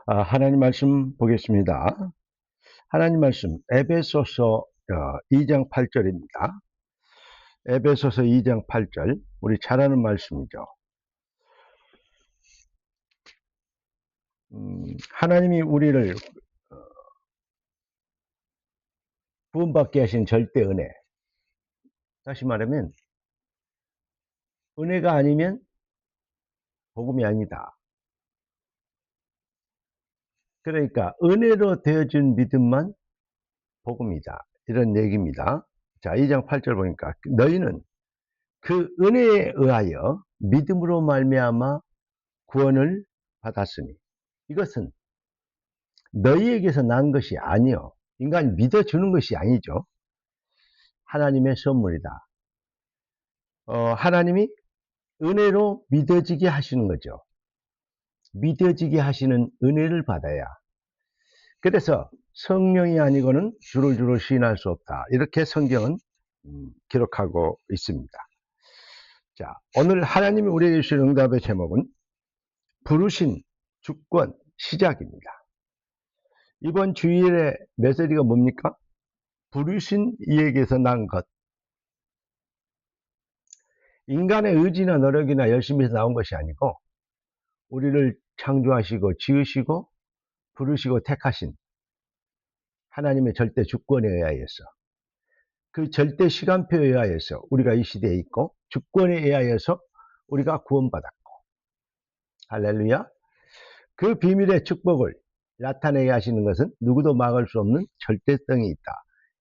하나님 말씀 보겠습니다. 하나님 말씀 에베소서 2장 8절입니다. 에베소서 2장 8절 우리 잘 아는 말씀이죠. 하나님이 우리를 구원받게 하신 절대 은혜, 다시 말하면 은혜가 아니면 복음이 아니다. 그러니까 은혜로 되어진 믿음만 복음이다, 이런 얘기입니다. 자, 2장 8절 보니까 너희는 그 은혜에 의하여 믿음으로 말미암아 구원을 받았으니 이것은 너희에게서 난 것이 아니요, 인간이 믿어주는 것이 아니죠. 하나님의 선물이다. 하나님이 은혜로 믿어지게 하시는 거죠. 믿어지게 하시는 은혜를 받아야. 그래서 성령이 아니고는 주를 시인할 수 없다, 이렇게 성경은 기록하고 있습니다. 자, 오늘 하나님이 우리에게 주신 응답의 제목은 부르신 주권 시작입니다. 이번 주일의 메시지가 뭡니까? 부르신 이에게서 난 것. 인간의 의지나 노력이나 열심히 해서 나온 것이 아니고 우리를 창조하시고 지으시고 부르시고 택하신 하나님의 절대 주권에 의하여서, 그 절대 시간표에 의하여서 우리가 이 시대에 있고, 주권에 의하여서 우리가 구원받았고, 할렐루야. 그 비밀의 축복을 나타내게 하시는 것은 누구도 막을 수 없는 절대성이 있다.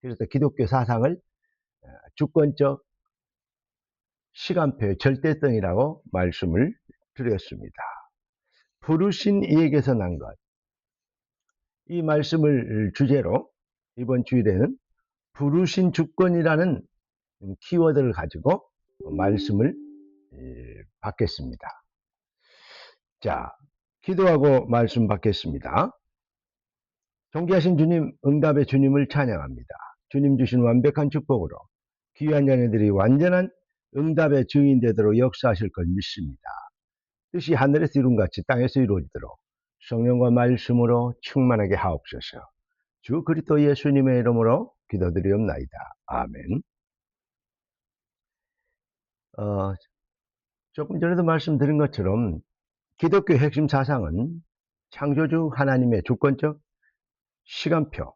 그래서 기독교 사상을 주권적 시간표의 절대성이라고 말씀을 드렸습니다. 부르신 이에게서 난 것. 이 말씀을 주제로 이번 주일에는 부르신 주권이라는 키워드를 가지고 말씀을 받겠습니다. 자, 기도하고 말씀 받겠습니다. 존귀하신 주님, 응답의 주님을 찬양합니다. 주님 주신 완벽한 축복으로 귀한 자녀들이 완전한 응답의 증인 되도록 역사하실 걸 믿습니다. 뜻이 하늘에서 이룬같이 땅에서 이루어지도록 성령과 말씀으로 충만하게 하옵소서. 주 그리스도 예수님의 이름으로 기도드리옵나이다. 아멘. 조금 전에도 말씀드린 것처럼 기독교의 핵심 사상은 창조주 하나님의 주권적 시간표,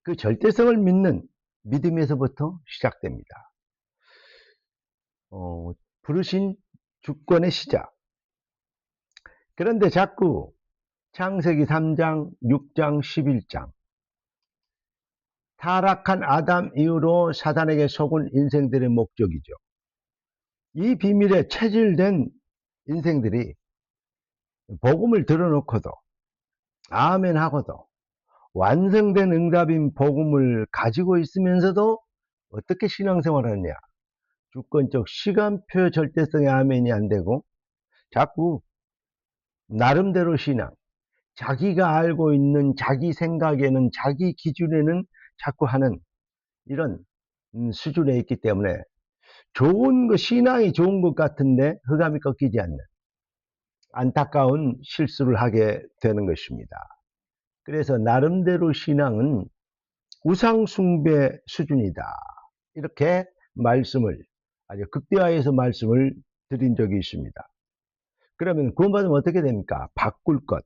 그 절대성을 믿는 믿음에서부터 시작됩니다. 부르신 주권의 시작. 그런데 자꾸 창세기 3장, 6장, 11장 타락한 아담 이후로 사단에게 속은 인생들의 목적이죠. 이 비밀에 체질된 인생들이 복음을 들어놓고도 아멘 하고도 완성된 응답인 복음을 가지고 있으면서도 어떻게 신앙생활을 하느냐, 주권적 시간표 절대성의 아멘이 안 되고 자꾸 나름대로 신앙, 자기가 알고 있는 자기 생각에는, 자기 기준에는 자꾸 하는 이런 수준에 있기 때문에 좋은 거, 신앙이 좋은 것 같은데 흑암이 꺾이지 않는 안타까운 실수를 하게 되는 것입니다. 그래서 나름대로 신앙은 우상숭배 수준이다, 이렇게 말씀을 아주 극대화해서 말씀을 드린 적이 있습니다. 그러면 구원받으면 어떻게 됩니까? 바꿀 것,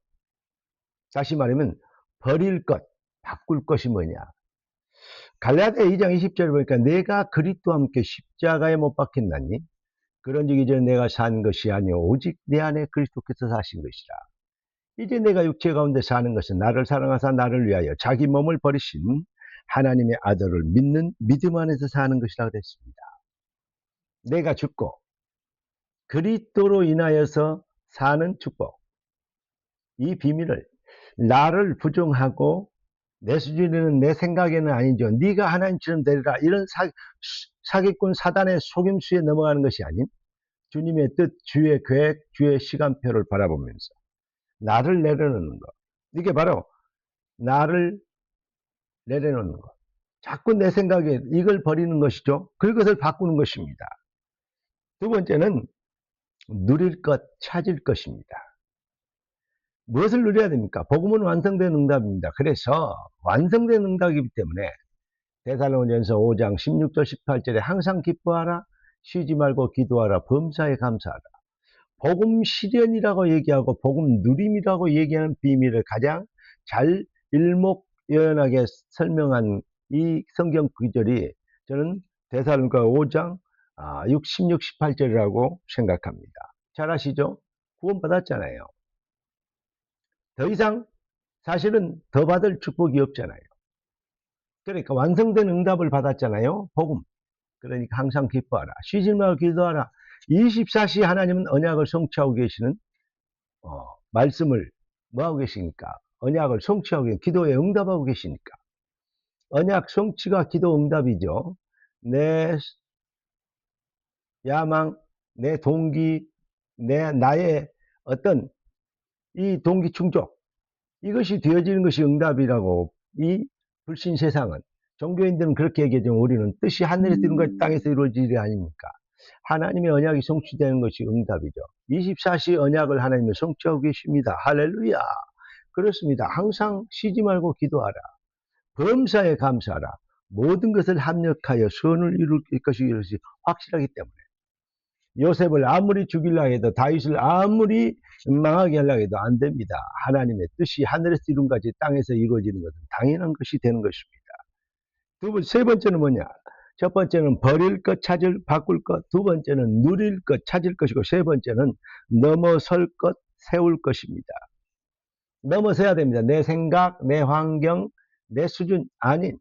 다시 말하면 버릴 것, 바꿀 것이 뭐냐? 갈라디아 2장 20절 보니까 내가 그리스도와 함께 십자가에 못 박혔나니 그런즉 이제 내가 산 것이 아니오 오직 내 안에 그리스도께서 사신 것이라. 이제 내가 육체 가운데 사는 것은 나를 사랑하사 나를 위하여 자기 몸을 버리신 하나님의 아들을 믿는 믿음 안에서 사는 것이라 그랬습니다. 내가 죽고 그리스도로 인하여서 사는 축복, 이 비밀을 나를 부정하고 내 수준에는, 내 생각에는 아니죠, 네가 하나님처럼 되리라, 이런 사기꾼 사단의 속임수에 넘어가는 것이 아닌 주님의 뜻, 주의 계획, 주의 시간표를 바라보면서 나를 내려놓는 것, 이게 바로 나를 내려놓는 것, 자꾸 내 생각에 이걸 버리는 것이죠. 그것을 바꾸는 것입니다. 두 번째는 누릴 것, 찾을 것입니다. 무엇을 누려야 됩니까? 복음은 완성된 응답입니다. 그래서 완성된 응답이기 때문에 데살로니가전서 5장 16절 18절에 항상 기뻐하라, 쉬지 말고 기도하라, 범사에 감사하라. 복음 실현이라고 얘기하고 복음 누림이라고 얘기하는 비밀을 가장 잘 일목요연하게 설명한 이 성경 구절이 저는 데살로니가 5장 16, 18절이라고 생각합니다. 잘 아시죠? 구원받았잖아요. 더 이상 사실은 더 받을 축복이 없잖아요. 그러니까 완성된 응답을 받았잖아요. 복음. 그러니까 항상 기뻐하라. 쉬지 말고 기도하라. 24시 하나님은 언약을 성취하고 계시는 말씀을 뭐하고 계시니까? 언약을 성취하고 계신, 기도에 응답하고 계시니까. 언약 성취가 기도 응답이죠. 내 야망, 내 동기, 나의 어떤 이 동기 충족, 이것이 되어지는 것이 응답이라고 이 불신 세상은, 종교인들은 그렇게 얘기하죠. 우리는 뜻이 하늘에서 이룬 것 땅에서 이루어지리 아닙니까? 하나님의 언약이 성취되는 것이 응답이죠. 24시 언약을 하나님은 성취하고 계십니다. 할렐루야. 그렇습니다. 항상 쉬지 말고 기도하라. 범사에 감사하라. 모든 것을 합력하여 선을 이룰 것이 확실하기 때문에 요셉을 아무리 죽이려 해도, 다윗을 아무리 망하게 하려 해도 안 됩니다. 하나님의 뜻이 하늘에서 이룬 것이 땅에서 이루어지는 것은 당연한 것이 되는 것입니다. 세 번째는 뭐냐? 첫 번째는 버릴 것, 바꿀 것. 두 번째는 누릴 것, 찾을 것이고, 세 번째는 넘어설 것, 세울 것입니다. 넘어서야 됩니다. 내 생각, 내 환경, 내 수준 아닌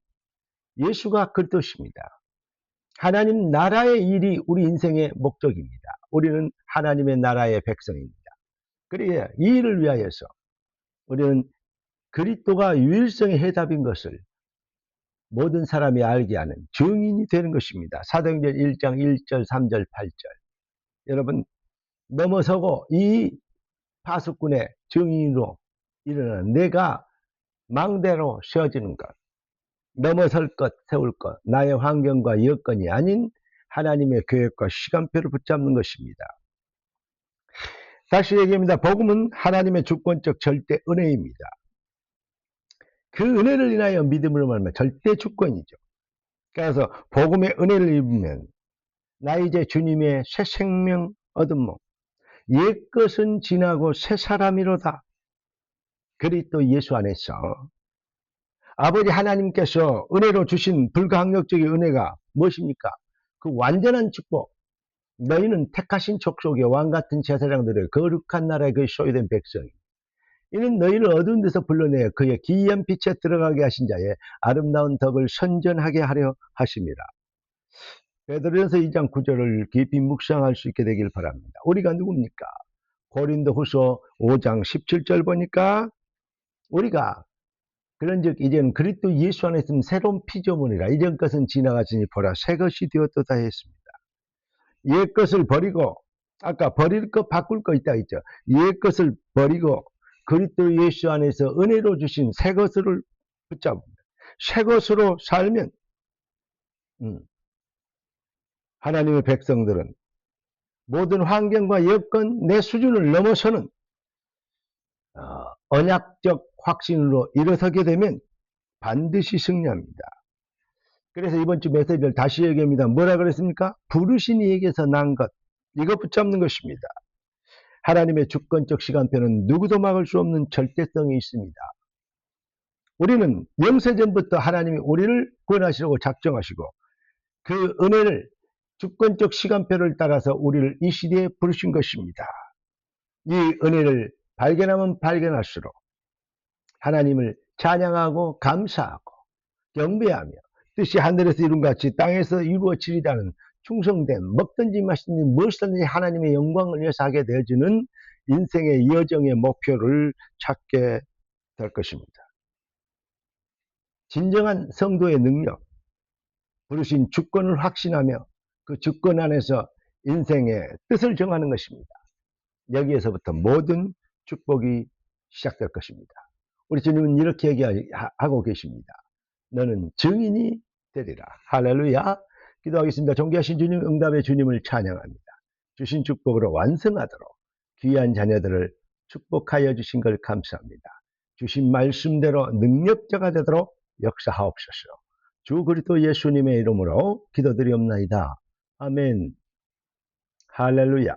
예수가 그 뜻입니다. 하나님 나라의 일이 우리 인생의 목적입니다. 우리는 하나님의 나라의 백성입니다. 그래야 이 일을 위하여서 우리는 그리스도가 유일성의 해답인 것을 모든 사람이 알게 하는 증인이 되는 것입니다. 사도행전 1장 1절, 3절, 8절. 여러분, 넘어서고 이 파수꾼의 증인으로 일어나는 내가 망대로 세워지는 것, 넘어설 것, 세울 것, 나의 환경과 여건이 아닌 하나님의 계획과 시간표를 붙잡는 것입니다. 다시 얘기합니다. 복음은 하나님의 주권적 절대 은혜입니다. 그 은혜를 인하여 믿음으로 말하면 절대 주권이죠. 그래서 복음의 은혜를 입으면 나 이제 주님의 새 생명 얻음모, 옛것은 지나고 새 사람이로다. 그리스도 예수 안에서 아버지 하나님께서 은혜로 주신 불가항력적인 은혜가 무엇입니까? 그 완전한 축복. 너희는 택하신 족속의 왕같은 제사장들의 거룩한 나라의 그 소유된 백성이, 이는 너희를 어두운 데서 불러내어 그의 기이한 빛에 들어가게 하신 자의 아름다운 덕을 선전하게 하려 하심이라. 베드로전서 2장 9절을 깊이 묵상할 수 있게 되길 바랍니다. 우리가 누굽니까? 고린도후서 5장 17절 보니까 우리가 그런즉 이제는 그리스도 예수 안에 있으면 새로운 피조물이라. 이전 것은 지나갔으니 보라 새 것이 되었도다 했습니다. 옛 것을 버리고, 아까 버릴 것 바꿀 거 있다 했죠. 옛 것을 버리고 그리스도 예수 안에서 은혜로 주신 새 것을 붙잡습니다. 새 것으로 살면 하나님의 백성들은 모든 환경과 여건, 내 수준을 넘어서는 언약적 확신으로 일어서게 되면 반드시 승리합니다. 그래서 이번 주 메시지를 다시 얘기합니다. 뭐라 그랬습니까? 부르신 이에게서 난 것, 이거 붙잡는 것입니다. 하나님의 주권적 시간표는 누구도 막을 수 없는 절대성이 있습니다. 우리는 영세전부터 하나님이 우리를 구원하시려고 작정하시고 그 은혜를, 주권적 시간표를 따라서 우리를 이 시대에 부르신 것입니다. 이 은혜를 발견하면 발견할수록 하나님을 찬양하고 감사하고 경배하며 뜻이 하늘에서 이룬 같이 땅에서 이루어지리라는 충성된, 먹든지 마시든지 무엇이든지 하나님의 영광을 위해서 하게 되어지는 인생의 여정의 목표를 찾게 될 것입니다. 진정한 성도의 능력, 부르신 주권을 확신하며 그 주권 안에서 인생의 뜻을 정하는 것입니다. 여기에서부터 모든 축복이 시작될 것입니다. 우리 주님은 이렇게 얘기하고 계십니다. 너는 증인이 되리라. 할렐루야. 기도하겠습니다. 존귀하신 주님, 응답의 주님을 찬양합니다. 주신 축복으로 완성하도록 귀한 자녀들을 축복하여 주신 걸 감사합니다. 주신 말씀대로 능력자가 되도록 역사하옵소서. 주 그리스도 예수님의 이름으로 기도드리옵나이다. 아멘. 할렐루야.